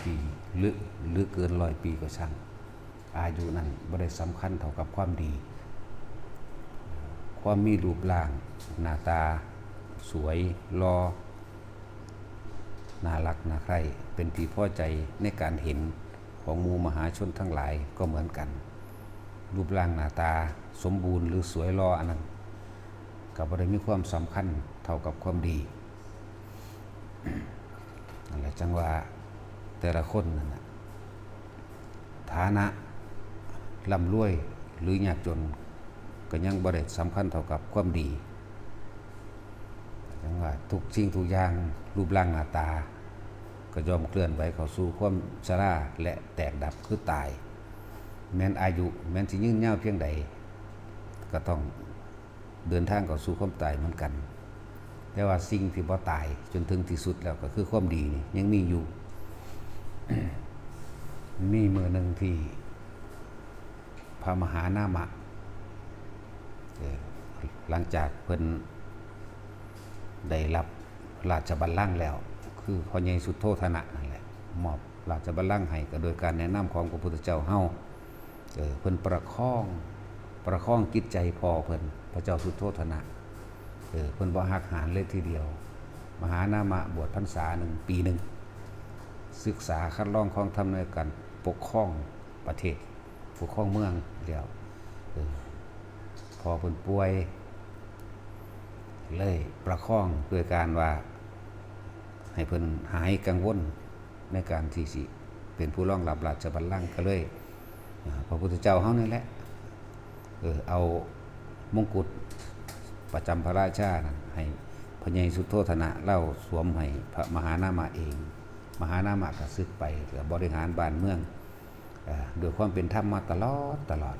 ปีหรือเกิน100 ปีก็ช่างอายุนั้นบ่ได้สำคัญเท่ากับความดีความมีรูปร่างหน้าตาสวยรอน่ารักน่าใคร่เป็นที่พอใจในการเห็นของหมู่มหาชนทั้งหลายก็เหมือนกันรูปร่างหน้าตาสมบูรณ์หรือสวยรออันนั้นก็บ่ได้มีความสำคัญเท่ากับความดีนั่นแหละจังว่าแต่ละคนนั่นน่ะฐานะร่ำรวยหรือยากจนก็ยังบ่ได้สำคัญเท่ากับความดีจังว่าทุกสิ่งทุกอย่างรูปร่างหน้าตาก็ย่อมเคลื่อนไหวเข้าสู่ความชราและแตกดับคือตายแม้นอายุแม้นสิยืนยาวเพียงใดก็ต้องเดินทางเข้าสู่ความตายเหมือนกันแต่ว่าสิ่งที่บ่ตายจนถึงที่สุดแล้วก็คือความดีนี่ยังมีอยู่ มีมื้อนึงที่พระมหานามะหลังจากเพิ่นได้รับราชบัลลังก์แล้วคือพ่อใหญ่สุโธทนะนั่นแหละมอบราชบัลลังก์ให้ก็โดยการแนะนำของพระพุทธเจ้าเฮาเพิ่นประคองจิตใจพ่อเพิ่นพระเจ้าสุโธทนะเพิ่นบ่ฮักหานเลยทีเดียวมหานามะบวชพรรษา1 ปีศึกษาคัดลองของธรรมในการปกครองประเทศปกครองเมืองแล้วพอเพิ่นป่วยเลยประคองโดยการว่าให้เพิ่นหายกังวลในการที่สิเป็นผู้รองรับราชบัลลังก์ก็เลยพระพุทธเจ้าเฮานี่แหละเอามงกุฎประจำพระราชานั่นให้พระใหญ่สุโธทนะเล่าสวมให้พระมหานามะเองมหานามะก็ศึกไปบริหารบ้านเมืองด้วยความเป็นธรรมมาตลอด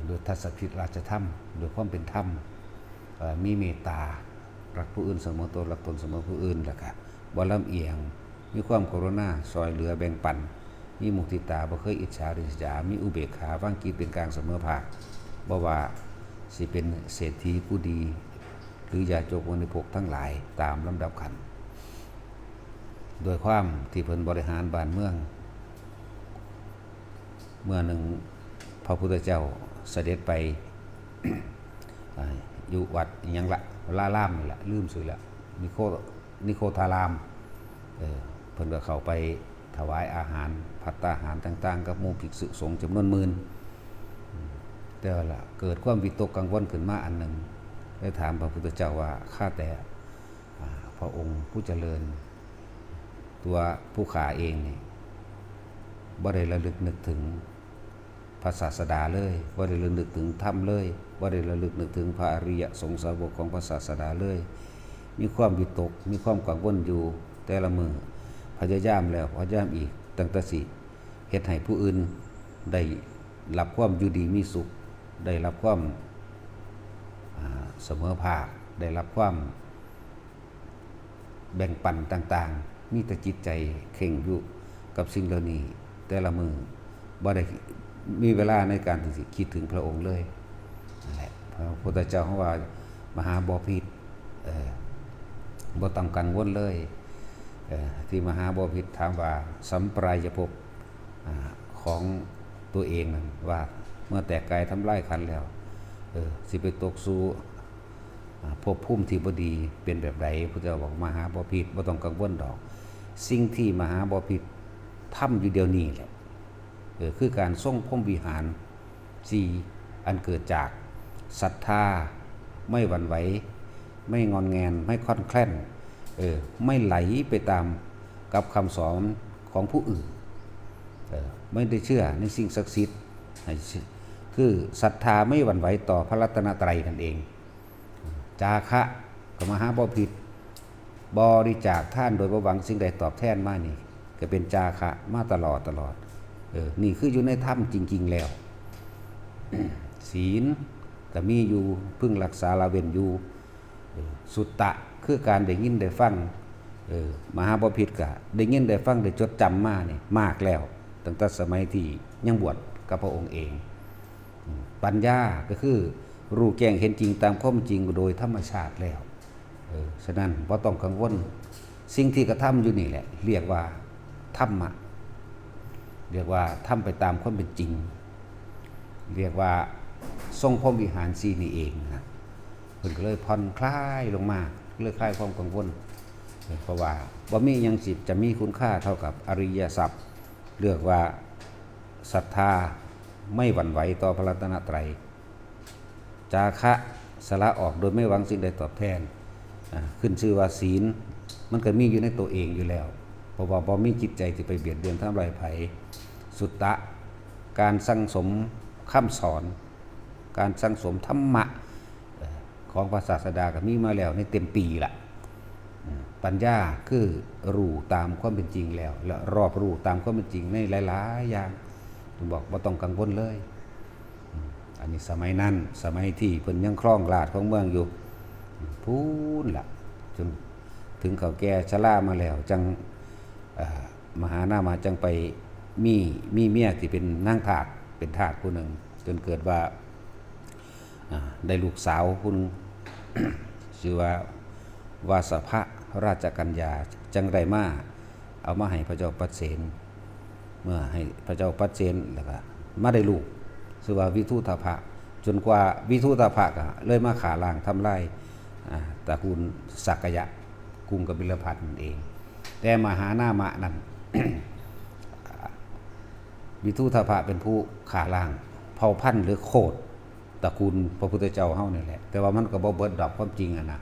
โดยทัศนคติราชธรรมโดยความเป็นธรรมมีเมตตารักผู้อื่นเสมอตนรักตนเสมอผู้อื่นแล้วก็บ่ลำเอียงมีความกรุณาซอยเหลือแบ่งปันมีมุทิตาบ่เคยอิจฉาริษยามีอุเบกขาวางกีเป็นกลางเสมอภาคบ่ว่าสิเป็นเศรษฐีผู้ดีหรือญาติโยมบริโภคทั้งหลายตามลำดับขั้นโดยความที่เพิ่นบริหารบ้านเมืองเมื่อหนึ่งพระพุทธเจ้าเสด็จไป อยู่วัดยังละลาลามนี่แหละลืมสื่อแล้วนิโคธารามเพิ่นก็เข้าไปถวายอาหารภัตตาหารต่างๆกับหมู่ภิกษุสงฆ์จำนวนหมื่นแต่ละเกิดความวิตกกังวลขึ้นมาอันหนึ่งได้ถามพระพุทธเจ้าว่าข้าแต่พระองค์ผู้เจริญตัวผู้ขาเองนี่บ่ได้ระลึกนึกถึงพระศาสดาเลยบ่ได้ระลึกนึกถึงธรรมเลยบ่ได้ระลึกนึกถึงพระอริยสงฆ์สาวกของพระศาสดาเลยมีความวิตกมีความกังวลอยู่แต่ละมื้อพยายามแล้วพยายามอีกตั้งแต่สิเฮ็ดให้ผู้อื่นได้รับความอยู่ดีมีสุขได้รับความเสมอภาคได้รับความแบ่งปันต่างๆมีแต่จิตใจเข่งอยู่กับสิ่งเหล่านี้แต่ละมือบ่ได้มีเวลาในการที่สิคิดถึงพระองค์เลยนั่นแหละพระพุทธเจ้าเขาว่ามหาบพิตรบ่ต้องกังวลเลยที่มหาบพิตรถามว่าสัมปรายภพของตัวเองนั้นว่าเมื่อแตกกายทำลายขันธ์แล้วสิไปตกสู่ภพภูมิที่บ่ดีเป็นแบบใดพระเจ้าบอกมหาบพิตรบ่ต้องกังวลดอกสิ่งที่มหาบพิตรทำอยู่เดียวนี้แหละคือการทรงพรหมวิหาร4อันเกิดจากศรัทธาไม่หวั่นไหวไม่งอนแงนไม่คลอนแคลนไม่ไหลไปตามกับคำสอนของผู้อื่นไม่ได้เชื่อในสิ่งศักดิ์สิทธิ์คือศรัทธาไม่หวั่นไหวต่อพระรัตนตรัยนั่นเองจาคะกับมหาบพิตรบริจาคท่านโดยบ่หวังสิ่งใดตอบแทนมานี่ก็เป็นจาคะมาตลอดนี่คืออยู่ในธรรมจริงๆแล้ว ศีลก็มีอยู่พึ่งรักษาละเว้นอยู่สุตตะคือการได้ยินได้ฟังมหาบพิตรก็ได้ยินได้ฟังได้จดจำมานี่มากแล้วตั้งแต่สมัยที่ยังบวชกับพระองค์เองปัญญาก็คือรู้แจ้งเห็นจริงตามข้อจริงโดยธรรมชาติแล้วฉะนั้นบ่ต้องกังวลสิ่งที่กระทำอยู่นี่แหละเรียกว่าธ ธรรมะเรียกว่าทำไปตามความเป็นจริงเรียกว่าทรงพรหมวิหารสีนี่เองนะเพิ่นก็เลยผ่อนคลายลงมาเลยคลายความกังวลเพราะว่าบ่มีหยังสิจะมีคุณค่าเท่ากับอริยทรัพย์เรียกว่าศรัทธาไม่หวั่นไหวต่อพระรัตนตรัยจาคะสละออกโดยไม่หวังสิ่งใดตอบแทนขึ้นชื่อว่าศีลมันก็มีอยู่ในตัวเองอยู่แล้วเพราะว่าบ่มีจิตใจที่ไปเบียดเบียนทำลายไผสุตตะการสั่งสมคำสอนการสั่งสมธรรมะของพระศาสดาก็มีมาแล้วในเต็มปีละปัญญาคือรู้ตามความเป็นจริงแล้วและรอบรู้ตามความเป็นจริงในหลายๆอย่างถึงบอกบ่ต้องกังวลเลยอันนี้สมัยนั้นสมัยที่เพิ่นยังครองราชย์ของเมืองอยู่พูนล่ะจนถึงเขาแก่ชรามาแล้วจังมหานามาจังไปมีเมียที่เป็นนางทาสเป็นทาสผู้หนึ่งจนเกิดว่าได้ลูกสาวผู้นึง ชื่อว่าวาสภราชกัญญาจังไรมาเอามาให้พระเจ้าปัสเสนเมื่อให้พระเจ้าปัสเสนแล้วก็มาได้ลูกชื่อว่าวิทุตภะจนกว่าวิทุตภะก็เลยมาขาล้างทำลายตระกูลสักยะกรุงกบิลพัสนั่นเองแต่มหานามะนั้น วิทุตภะเป็นผู้ขาล้างเผ่าพันธุ์หรือโคดตระกูลพระพุทธเจ้าเฮานี่แหละแต่ว่ามันก็บ่เบิดดอกความจริงนะ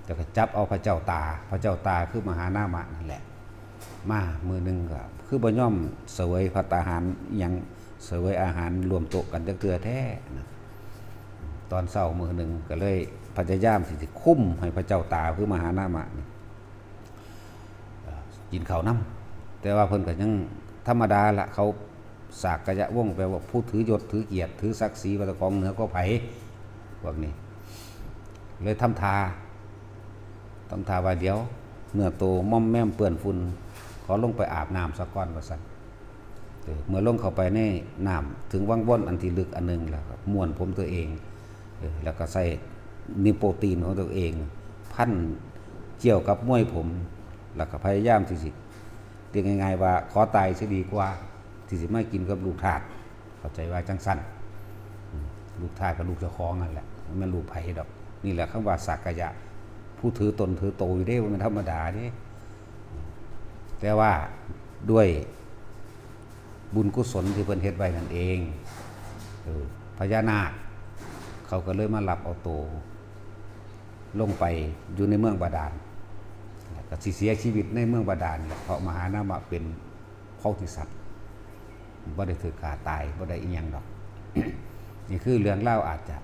แต่ก็จับเอาพระเจ้าตาคือมหานามะนั่นแหละมามือนึงก็คือบ่ยอมเสวยภัตตาหารหยังเสวยอาหารรวมโต๊ะกันจักเทื่อแท้นะตอนเช้ามื้อนึงก็เลยพยายามสิคุ้มให้พระเจ้าตาคือมหานามะนี่กินข้าวนำแต่ว่าเพิ่นก็ยังธรรมดาละเขาสากกะยะวงแปลว่าผู้ถือยศถือเกียรติถือศักดิ์ศรีว่าตะของเหนือก็ไผพวกนี้เลยทำทาว่าเดี๋ยวเนื้อโตม่อมแม่มเปื้อนฝุ่นขอลงไปอาบน้ำสักก้อนว่าซั่นเมื่อลงเข้าไปในน้ำถึงวังว่อนอันที่ลึกอันนึงแล้วก็ม้วนผมตัวเองแล้วก็ใส่นิโปรตีนของตัวเองพันเกี่ยวกับม้วยผมแล้วก็พยายามที่สิเรียกง่ายๆว่าขอตายสิดีกว่าที่สิไม่กินกับลูกทาสเข้าใจว่าจังสั้นลูกทาสกับลูกเจ้าของนั่นแหละมันลูกไผ่ดอกนี่แหละคำว่าสักกะยะผู้ถือตนถือโตอยู่ได้มันธรรมดาเด้แต่ว่าด้วยบุญกุศลที่เพิ่นเฮ็ดไว้นั่นเองพญานาคเขาก็เลยมารับเอาโตลงไปอยู่ในเมืองบาดาลก็สิเสียชีวิตในเมืองบาดาลเพราะมหานามะเป็นโพธิสัตว์บ่ได้ถือขาตายบ่ได้อีหยังดอก นี่คือเรื่องเล่าอาจจะ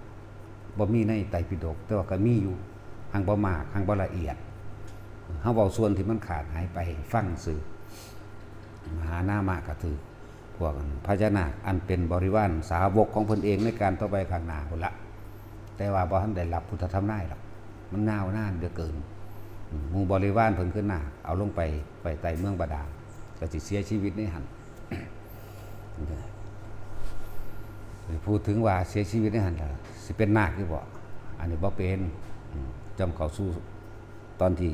บ่มีในไตรปิฎกแต่ว่าก็มีอยู่หังบ่มากหังบ่ละเอียดเฮาเว้าส่วนที่มันขาดหายไปฟังซื่อมหานามะก็ถือพวกพญานาคอันเป็นบริวารสาวกของเพิ่นเองในการต่อไปข้างหน้าพุ่นละแต่ว่าบ่ทันได้รับพุทธธรรมนายหรอกมันนาวนานเหลือเกินหมู่บริวารเพิ่นขึ้นหน้าเอาลงไปใต้เมืองบาดาลก็สิเสียชีวิตในหั่นพูดถึงว่าเสียชีวิตในหั่นล่ะสิเป็นนาคหรือบ่อันนี้บ่เป็นจำเข้าสู่ตอนที่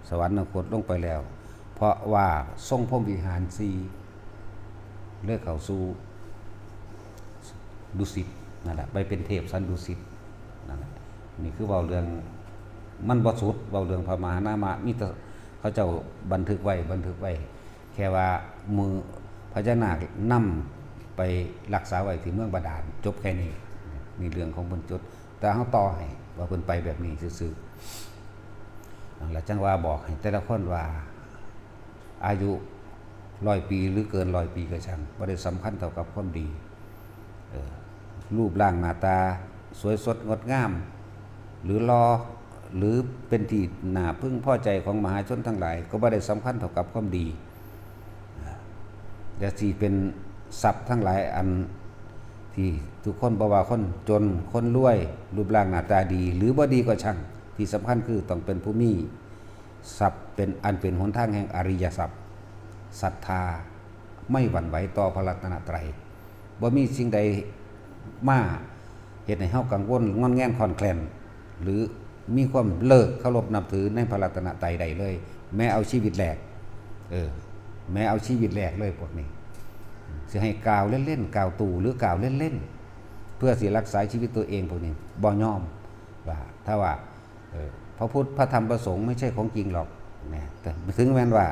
สวรรคตลงไปแล้วเพราะว่าทรงพรหมวิหาร4เลือกเข้าสู่ดุสิตนั่นแหละไปเป็นเทพสันดุสิตนั่นแหละนี่คือเว้าเรื่องมันบ่สุดเว้าเรื่องพระมหานามะมีแต่เขาเจ้าบันทึกไว้แค่ว่ามือพญานาคนำไปรักษาไว้ที่เมืองบาดาลจบแค่นี้นี่เรื่องของเพิ่นจดแต่เฮาต่อให้ว่าเพิ่นไปแบบนี้ซื่อๆแล้วจังว่าบอกให้แต่ละคนว่าอายุ100 ปีหรือเกิน100 ปีก็ช่างบ่ได้สำคัญเท่ากับความดีรูปร่างหน้าตาสวยสดงดงามหรือรอหรือเป็นที่น่าพึงพอใจของมหาชนทั้งหลายก็บ่ได้สำคัญเท่ากับความดีแต่ที่เป็นทรัพย์ทั้งหลายอันที่ทุกคนบ่ว่าคนจนคนรวยรูปร่างหน้าตาดีหรือบ่ดีก็ช่างที่สำคัญคือต้องเป็นผู้มีทรัพย์เป็นอันเป็นหนทางแห่งอริยทรัพย์ศรัทธาไม่หวั่นไหวต่อพระรัตนตรัยบ่มีสิ่งใดมาเฮ็ดให้เฮากังวลงอนแง่นคลอนแคลนหรือมีความเลิกเคารพนับถือในพระรัตนตรัยใดเลยแม้เอาชีวิตแลก แม้เอาชีวิตแลกเลยพวกนี้สิให้กล่าวเล่นๆกล่าวตู่หรือกล่าวเล่นๆเพื่อสิรักษาชีวิตตัวเองพวกนี้บ่ยอมว่าถ้าว่าพระพุทธพระธรรมพระสงฆ์ไม่ใช่ของจริงหรอกนะแต่ถึงแม้ว่า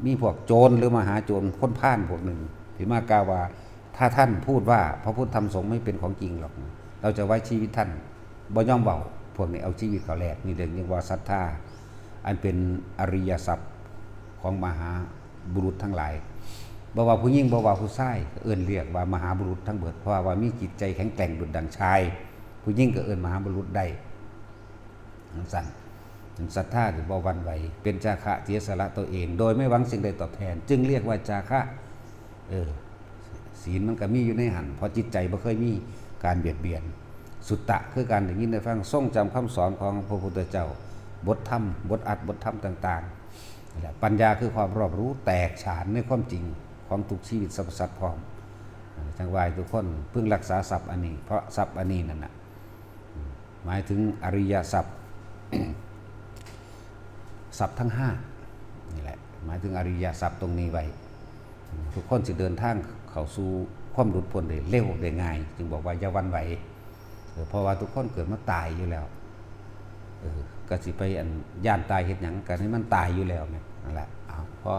มีพวกโจรหรือมหาโจรพ้นพ่านพวกหนึ่งที่มากล่าวว่าถ้าท่านพูดว่าพระพุทธธรรมสงฆ์ไม่เป็นของจริงหรอกเราจะไว้ชีวิตท่านบ่ยอมเบาพวกนี้เอาชีวิตเขาแลกนี่เรียกว่าศรัทธาอันเป็นอริยทรัพย์ของมหาบุรุษทั้งหลายบ่ว่าผู้หญิงบ่ว่าผู้ชายเอิ้นเรียกว่ามหาบุรุษทั้งเบิดเพราะว่ามีจิตใจแข็งแกร่งดุจดังชายผู้หญิงก็เอิ้นมหาบุรุษได้สั่นศรัทธาหรือบ่หวั่นไหวเป็นจาคะเสียสละตัวเองโดยไม่หวังสิ่งใดตอบแทนจึงเรียกว่าจาคะศีลมันก็มีอยู่ในหันเพราะจิตใจบ่เคยมีการเบียดเบียนสุตตะคือการได้ยินได้ฟังทรงจำคำสอนของพระพุทธเจ้าบทธรรมบทอัดบทธรรมต่างๆปัญญาคือความรอบรู้แตกฉานในความจริงของทุกชีวิตสรรพสัตว์พร้อมจังหวายทุกคนเพิ่งรักษาทรัพย์อันนี้เพราะทรัพย์อันนี้นั่นน่ะหมายถึงอริยทรัพย์ ทรัพย์ทั้ง5นี่แหละหมายถึงอริยทรัพย์ตรงนี้ไว้ทุกคนสิเดินทางเข้าสู่ความหลุดพ้นได้เร็วได้ง่ายจึงบอกว่าอย่าหวั่นไหวเพราะว่าทุกคนเกิดมาตายอยู่แล้วก็สิไปย่านตายเฮ็ดหยังก็ให้มันตายอยู่แล้วเนี่ยนั่นแหละพอ